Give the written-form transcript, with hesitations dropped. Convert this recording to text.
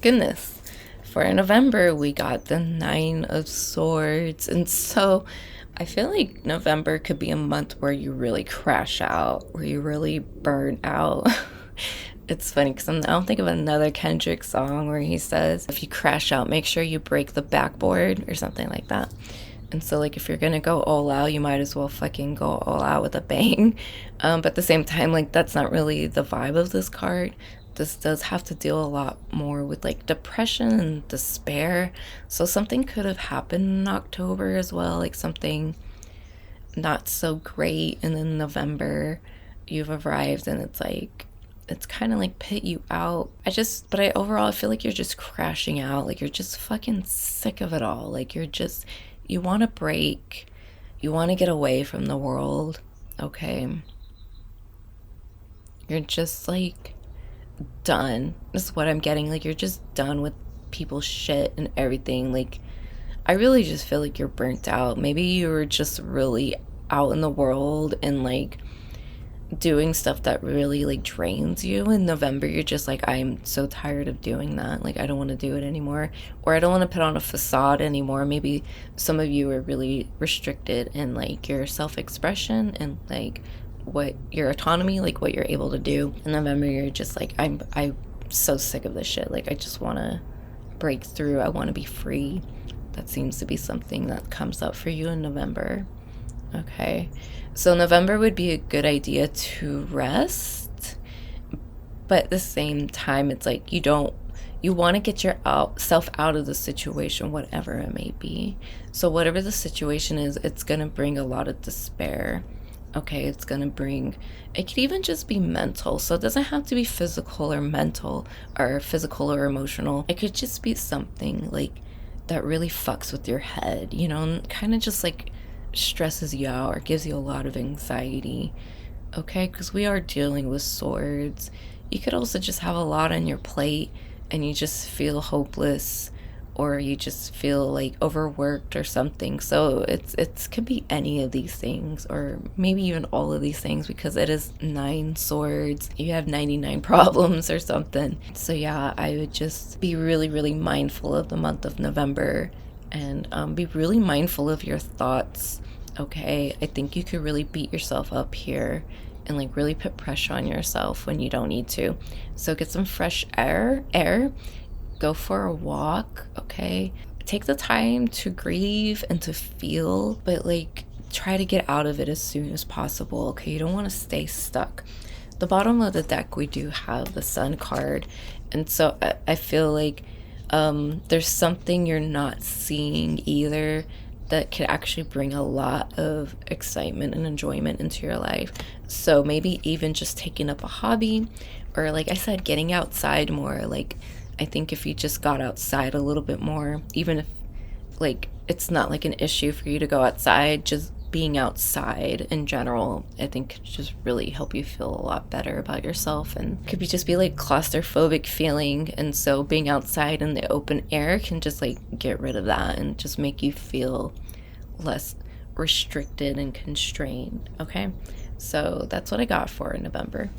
goodness. For November, we got the 9 of Swords. And so I feel like November could be a month where you really crash out, where you really burn out. It's funny because I don't think of another Kendrick song where he says, if you crash out, make sure you break the backboard or something like that. And so, like, if you're gonna go all out, you might as well fucking go all out with a bang. But at the same time, like, that's not really the vibe of this card. This does have to deal a lot more with, like, depression and despair. So something could have happened in October as well, like something not so great. And then November, you've arrived and it's like, it's kind of like pit you out. Overall, I feel like you're just crashing out. Like, you're just fucking sick of it all. Like, you want to break. You want to get away from the world. Okay. You're just like done. This is what I'm getting. Like, you're just done with people's shit and everything. Like, I really just feel like you're burnt out. Maybe you were just really out in the world and like doing stuff that really like drains you. In November, you're just like, I'm so tired of doing that. Like, I don't want to do it anymore, or I don't want to put on a facade anymore. Maybe some of you are really restricted in like your self-expression and like what your autonomy, like what you're able to do. In November, you're just like, I'm so sick of this shit. Like, I just want to break through. I want to be free. That seems to be something that comes up for you in November. Okay, so November would be a good idea to rest, but at the same time, it's like you want to get yourself out of the situation, whatever it may be. So whatever the situation is, it's going to bring a lot of despair. Okay, it could even just be mental. So it doesn't have to be physical or mental or physical or emotional. It could just be something like that really fucks with your head, you know, and kind of just like stresses you out or gives you a lot of anxiety. Okay, because we are dealing with swords. You could also just have a lot on your plate and you just feel hopeless, or you just feel like overworked or something. So it could be any of these things, or maybe even all of these things, because it is 9 swords. You have 99 problems or something. So yeah, I would just be really, really mindful of the month of November, and be really mindful of your thoughts. Okay, I think you could really beat yourself up here and like really put pressure on yourself when you don't need to. So get some fresh air, go for a walk. Okay, take the time to grieve and to feel, but like try to get out of it as soon as possible. Okay, you don't want to stay stuck. The bottom of the deck, we do have the Sun card, and so I feel like there's something you're not seeing either that could actually bring a lot of excitement and enjoyment into your life. So maybe even just taking up a hobby, or like I said, getting outside more. Like, I think if you just got outside a little bit more, even if like it's not like an issue for you to go outside, just being outside in general, I think could just really help you feel a lot better about yourself. And could be just be like claustrophobic feeling, and so being outside in the open air can just like get rid of that and just make you feel less restricted and constrained. Okay, so that's what I got for November.